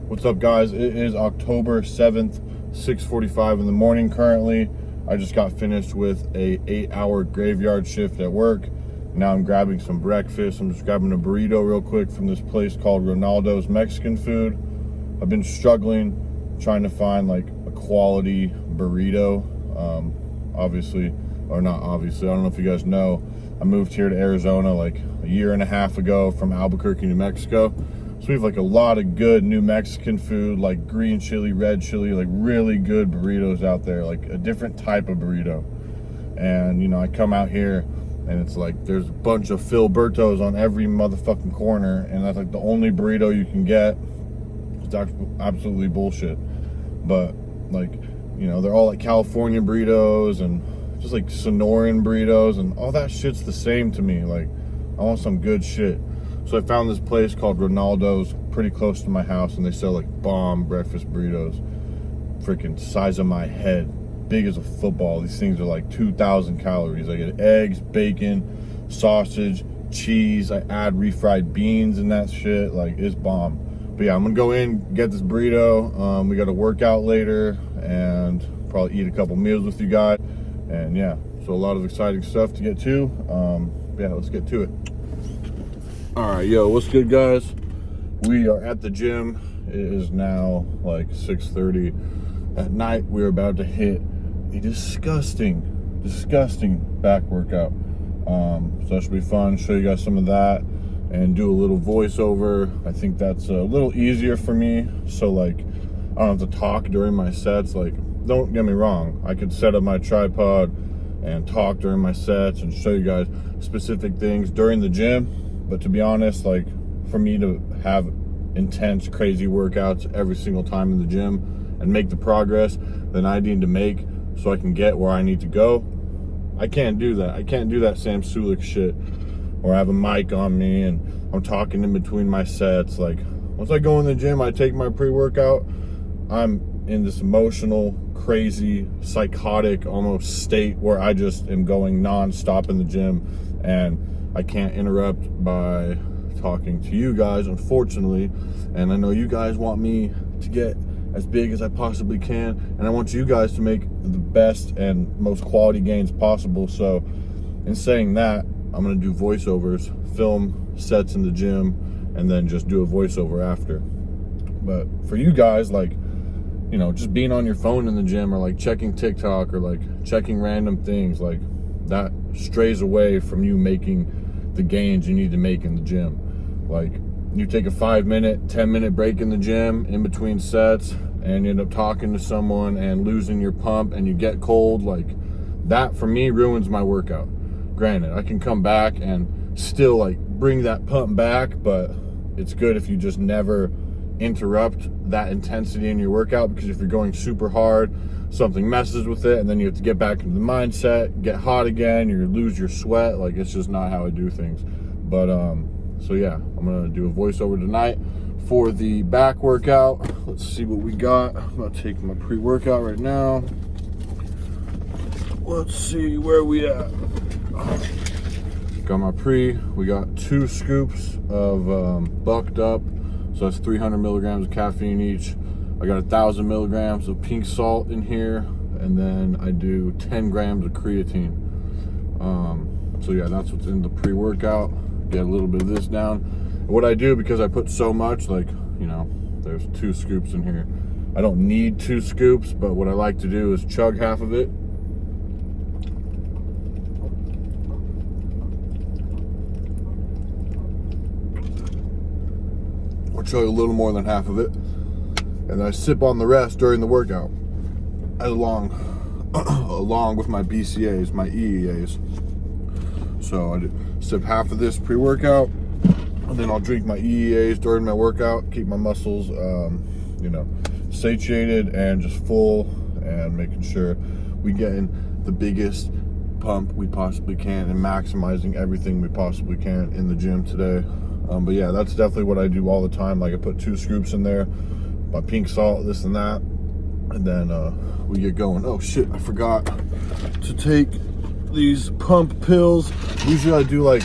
What's up, guys? It is October 7th, 6:45 in the morning currently. I just got finished with a 8-hour graveyard shift at work. Now I'm grabbing some breakfast. I'm just grabbing a burrito real quick from this place called Ronaldo's Mexican Food. I've been struggling trying to find like a quality burrito. Obviously, or not obviously, I don't know if you guys know, I moved here to Arizona like a year and a half ago from Albuquerque, New Mexico. So we have like a lot of good New Mexican food, like green chili, red chili, like really good burritos out there, like a different type of burrito. And you know, I come out here and it's like there's a bunch of Filibertos on every motherfucking corner, and that's like the only burrito you can get. It's absolutely bullshit. But like, you know, they're all like California burritos and just like Sonoran burritos, and all that shit's the same to me. Like, I want some good shit. So I found this place called Ronaldo's pretty close to my house, and they sell like bomb breakfast burritos. Freaking size of my head, big as a football. These things are like 2,000 calories. I get eggs, bacon, sausage, cheese. I add refried beans and that shit. Like, it's bomb. But yeah, I'm gonna go in, get this burrito. We got to work out later and probably eat a couple meals with you guys. And yeah, so a lot of exciting stuff to get to. Yeah, let's get to it. All right, yo, what's good, guys? We are at the gym. It is now like 6:30 at night. We're about to hit a disgusting back workout. So that should be fun. Show you guys some of that and do a little voiceover. I think that's a little easier for me. So like, I don't have to talk during my sets. Like, don't get me wrong, I could set up my tripod and talk during my sets and show you guys specific things during the gym. But to be honest, like, for me to have intense, crazy workouts every single time in the gym and make the progress that I need to make so I can get where I need to go, I can't do that. I can't do that samsulek shit where I have a mic on me and I'm talking in between my sets. Like, once I go in the gym, I take my pre-workout, I'm in this emotional, crazy, psychotic almost state where I just am going non-stop in the gym, and I can't interrupt by talking to you guys, unfortunately. And I know you guys want me to get as big as I possibly can, and I want you guys to make the best and most quality gains possible. So in saying that, I'm gonna do voiceovers, film sets in the gym, and then just do a voiceover after. But for you guys, like, you know, just being on your phone in the gym, or like checking TikTok, or like checking random things, like that strays away from you making the gains you need to make in the gym. Like, you take a 5-minute, 10-minute break in the gym in between sets and you end up talking to someone and losing your pump and you get cold, like that for me ruins my workout. Granted, I can come back and still like bring that pump back, but it's good if you just never interrupt that intensity in your workout, because if you're going super hard, something messes with it, and then you have to get back into the mindset, get hot again, you lose your sweat. Like, it's just not how I do things. But so yeah, I'm gonna do a voiceover tonight for the back workout. Let's see what we got. I'm gonna take my pre-workout right now. Let's see where we at. Got my pre. We got 2 scoops of bucked up, so that's 300 milligrams of caffeine each. I got 1,000 milligrams of pink salt in here, and then I do 10 grams of creatine. So yeah, that's what's in the pre-workout. Get a little bit of this down. And what I do, because I put so much, like, you know, there's 2 scoops in here. I don't need 2 scoops, but what I like to do is chug half of it. Or chug a little more than half of it. And I sip on the rest during the workout, along with my BCAAs, my EEAs. So I sip half of this pre-workout, and then I'll drink my EEAs during my workout, keep my muscles, you know, satiated and just full, and making sure we get in the biggest pump we possibly can and maximizing everything we possibly can in the gym today. But yeah, that's definitely what I do all the time. Like, I put 2 scoops in there, my pink salt, this and that, and then we get going. Oh shit, I forgot to take these pump pills. Usually I do like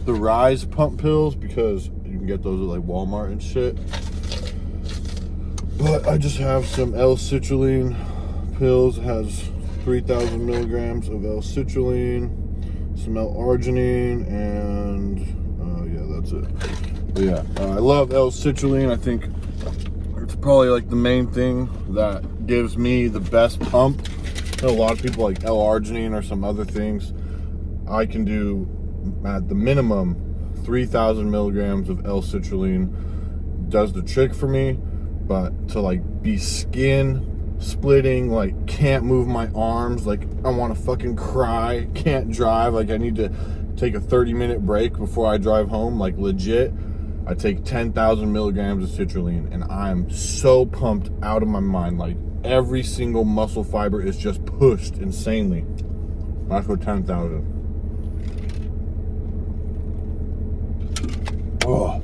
the Rise pump pills, because you can get those at like Walmart and shit. But I just have some L-citrulline pills. It has 3,000 milligrams of L-citrulline, some L-arginine, and yeah, that's it. But yeah, I love L-citrulline. I think it's probably like the main thing that gives me the best pump. I know a lot of people like L-arginine or some other things. I can do at the minimum 3,000 milligrams of L-citrulline. Does the trick for me. But to like be skin splitting, like can't move my arms, like I want to fucking cry, can't drive, like I need to take a 30-minute break before I drive home, like legit. I take 10,000 milligrams of citrulline and I'm so pumped out of my mind. Like every single muscle fiber is just pushed insanely. That's for 10,000. Oh,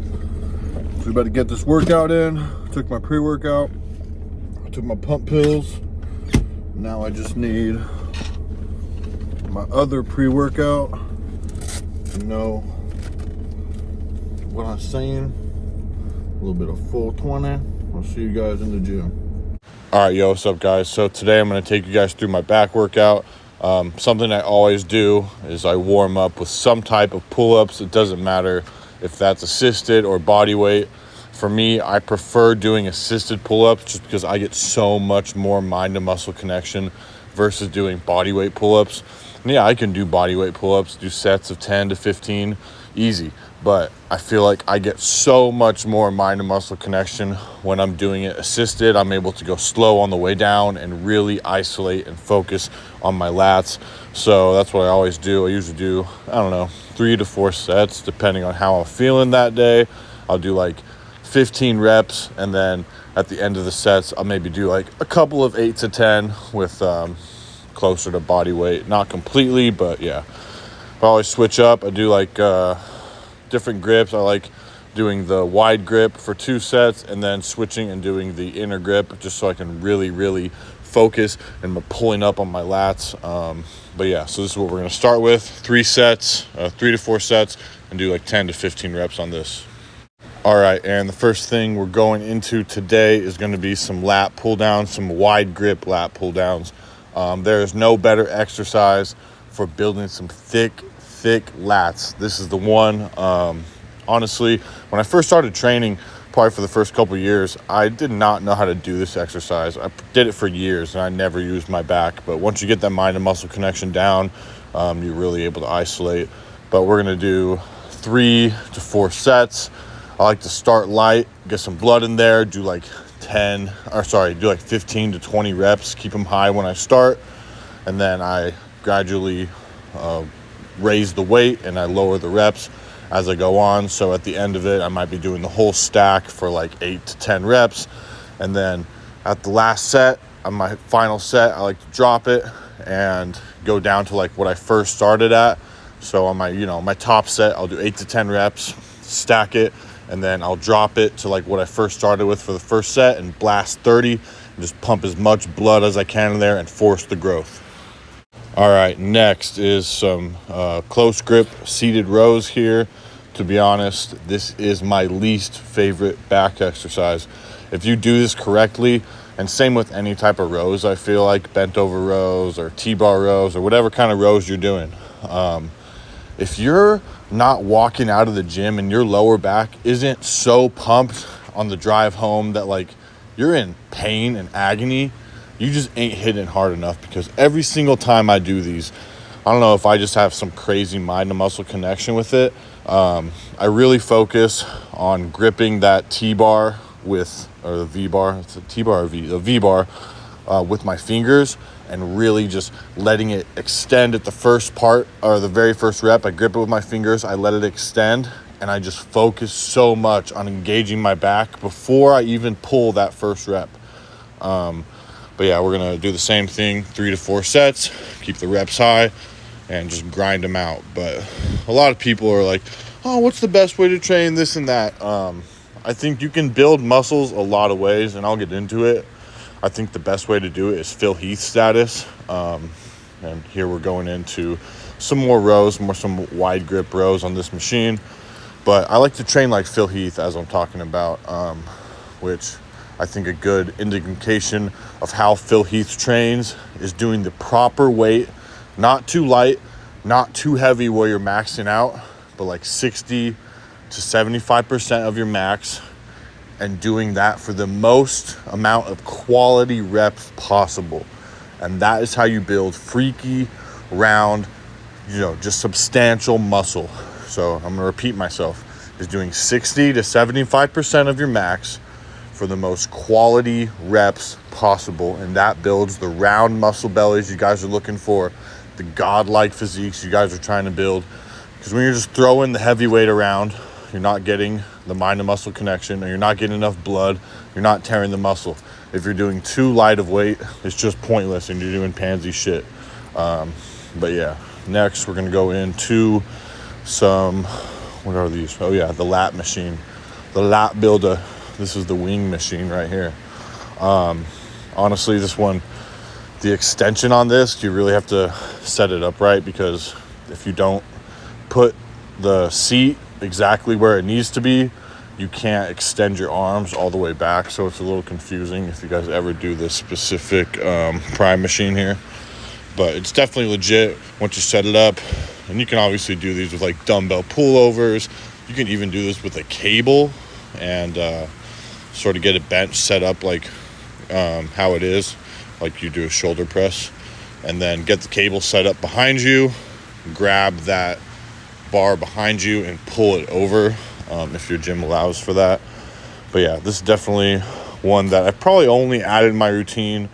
so we about to get this workout in. Took my pre-workout. I took my pump pills. Now I just need my other pre-workout. You know what I'm saying? A little bit of full 20. I'll see you guys in the gym. All right, yo, what's up, guys? So today I'm going to take you guys through my back workout. Something I always do is I warm up with some type of pull-ups. It doesn't matter if that's assisted or body weight. For me, I prefer doing assisted pull-ups just because I get so much more mind to muscle connection versus doing body weight pull-ups. And yeah, I can do body weight pull-ups, do sets of 10 to 15, easy. But I feel like I get so much more mind to muscle connection when I'm doing it assisted. I'm able to go slow on the way down and really isolate and focus on my lats. So that's what I always do. I usually do, 3 to 4 sets depending on how I'm feeling that day. I'll do like 15 reps, and then at the end of the sets I'll maybe do like a couple of 8 to 10 with closer to body weight, not completely, but yeah. I always switch up. I do like different grips. I like doing the wide grip for 2 sets and then switching and doing the inner grip just so I can really focus and pulling up on my lats. But yeah, so this is what we're going to start with. 3 sets, 3 to 4 sets, and do like 10 to 15 reps on this. All right, and the first thing we're going into today is going to be some lat pull downs, some wide grip lat pull downs. There is no better exercise for building some thick lats. This is the one. Honestly, when I first started training, probably for the first couple years, I did not know how to do this exercise. I did it for years and I never used my back. But once you get that mind and muscle connection down, you're really able to isolate. But we're going to do 3 to 4 sets. I like to start light, get some blood in there, do like 15 to 20 reps, keep them high when I start, and then I gradually raise the weight and I lower the reps as I go on. So at the end of it, I might be doing the whole stack for like 8 to 10 reps, and then at the last set, on my final set, I like to drop it and go down to like what I first started at. So on my, my top set, I'll do 8 to 10 reps, stack it, and then I'll drop it to like what I first started with for the first set and blast 30 and just pump as much blood as I can in there and force the growth. All right, next is some close grip seated rows here. To be honest, this is my least favorite back exercise. If you do this correctly, and same with any type of rows, I feel like bent over rows or T-bar rows or whatever kind of rows you're doing. If you're not walking out of the gym and your lower back isn't so pumped on the drive home that like you're in pain and agony, you just ain't hitting hard enough. Because every single time I do these, I don't know if I just have some crazy mind to muscle connection with it. I really focus on gripping that T-bar or the V-bar, it's a T-bar or the V-bar with my fingers, and really just letting it extend at the first part or the very first rep. I grip it with my fingers, I let it extend, and I just focus so much on engaging my back before I even pull that first rep. But yeah, we're gonna do the same thing, 3 to 4 sets, keep the reps high, and just grind them out. But a lot of people are like, oh, what's the best way to train this and that? I think you can build muscles a lot of ways, and I'll get into it. I think the best way to do it is Phil Heath status. And here we're going into some more rows, some wide grip rows on this machine. But I like to train like Phil Heath as I'm talking about, which I think a good indication of how Phil Heath trains is doing the proper weight, not too light, not too heavy where you're maxing out, but like 60 to 75% of your max, and doing that for the most amount of quality reps possible. And that is how you build freaky, round, just substantial muscle. So I'm going to repeat myself, is doing 60 to 75% of your max for the most quality reps possible. And that builds the round muscle bellies you guys are looking for, the godlike physiques you guys are trying to build. Because when you're just throwing the heavy weight around, you're not getting the mind to muscle connection, or you're not getting enough blood, you're not tearing the muscle. If you're doing too light of weight, it's just pointless and you're doing pansy shit. But yeah, next we're going to go into some, what are these? Oh yeah, the lat machine, the lat builder. This is the wing machine right here. Honestly, this one, the extension on this, you really have to set it up right, because if you don't put the seat exactly where it needs to be, you can't extend your arms all the way back. So it's a little confusing if you guys ever do this specific prime machine here. But it's definitely legit once you set it up. And you can obviously do these with like dumbbell pullovers. You can even do this with a cable and sort of get a bench set up like how it is, like you do a shoulder press. And then get the cable set up behind you, grab that bar behind you and pull it over if your gym allows for that. But yeah, this is definitely one that I've probably only added in my routine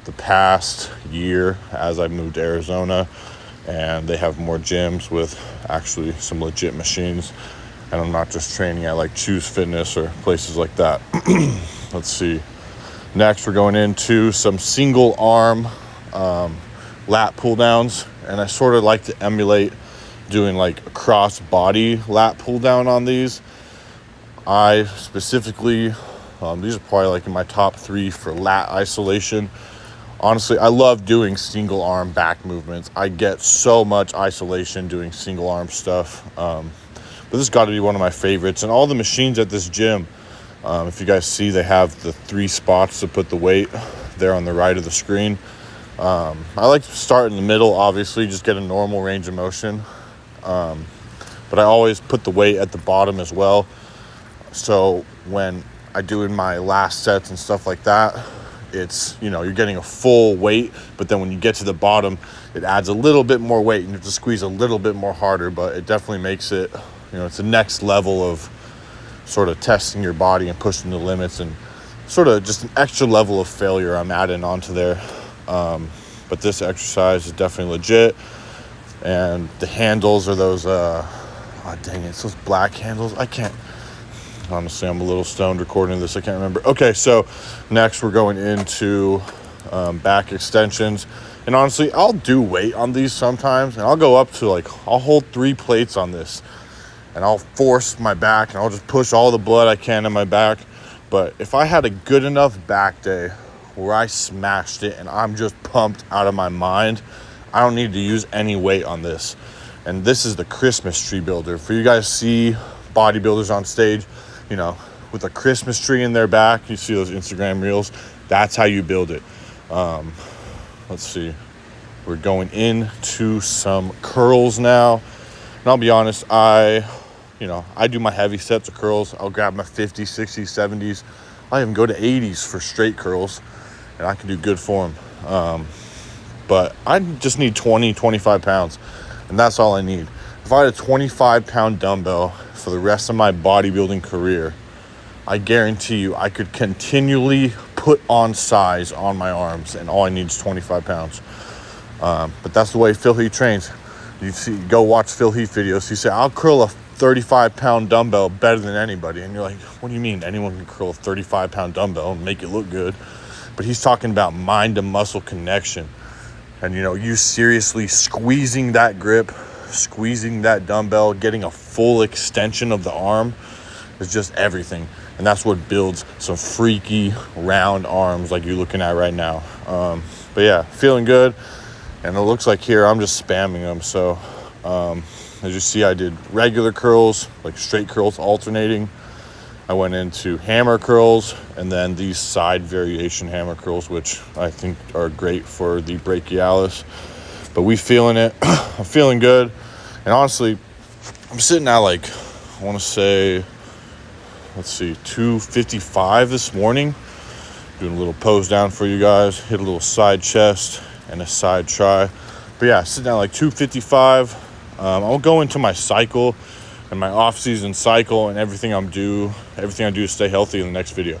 the past year as I moved to Arizona, and they have more gyms with actually some legit machines, and I'm not just training at like Choose Fitness or places like that. Let's see, next we're going into some single arm lat pull downs, and I sort of like to emulate doing like a cross body lat pull down on these. I specifically, these are probably like in my top 3 for lat isolation. Honestly, I love doing single arm back movements. I get so much isolation doing single arm stuff. But this has got to be one of my favorites. And all the machines at this gym, if you guys see, they have the 3 spots to put the weight there on the right of the screen. I like to start in the middle, obviously, just get a normal range of motion. But I always put the weight at the bottom as well. So when I do in my last sets and stuff like that, it's, you're getting a full weight, but then when you get to the bottom, it adds a little bit more weight and you have to squeeze a little bit more harder, but it definitely makes it, it's the next level of sort of testing your body and pushing the limits, and sort of just an extra level of failure I'm adding onto there. But this exercise is definitely legit. And the handles are those, dang it, it's those black handles. Honestly, I'm a little stoned recording this. I can't remember. Okay, so next we're going into back extensions. And honestly, I'll do weight on these sometimes. And I'll go up to I'll hold 3 plates on this. And I'll force my back. And I'll just push all the blood I can in my back. But if I had a good enough back day where I smashed it and I'm just pumped out of my mind, I don't need to use any weight on this. And this is the Christmas tree builder. For you guys see bodybuilders on stage, with a Christmas tree in their back, you see those Instagram reels, that's how you build it. Let's see. We're going into some curls now. And I'll be honest, I do my heavy sets of curls. I'll grab my 50s, 60s, 70s. I even go to 80s for straight curls, and I can do good form. But I just need 20, 25 pounds, and that's all I need. If I had a 25-pound dumbbell for the rest of my bodybuilding career, I guarantee you I could continually put on size on my arms, and all I need is 25 pounds. But that's the way Phil Heath trains. Go watch Phil Heath videos. He said, I'll curl a 35-pound dumbbell better than anybody. And you're like, what do you mean? Anyone can curl a 35-pound dumbbell and make it look good. But he's talking about mind to muscle connection. And, you seriously squeezing that grip, squeezing that dumbbell, getting a full extension of the arm is just everything. And that's what builds some freaky round arms like you're looking at right now. But yeah, feeling good. And it looks like here I'm just spamming them. So as you see, I did regular curls, like straight curls alternating. I went into hammer curls and then these side variation hammer curls, which I think are great for the brachialis. But we feeling it. I'm feeling good. And honestly, I'm sitting at like, I want to say, let's see, 255 this morning. Doing a little pose down for you guys. Hit a little side chest and a side try. But yeah, sitting at like 255. I'll go into my cycle and my off-season cycle and everything I do to stay healthy in the next video.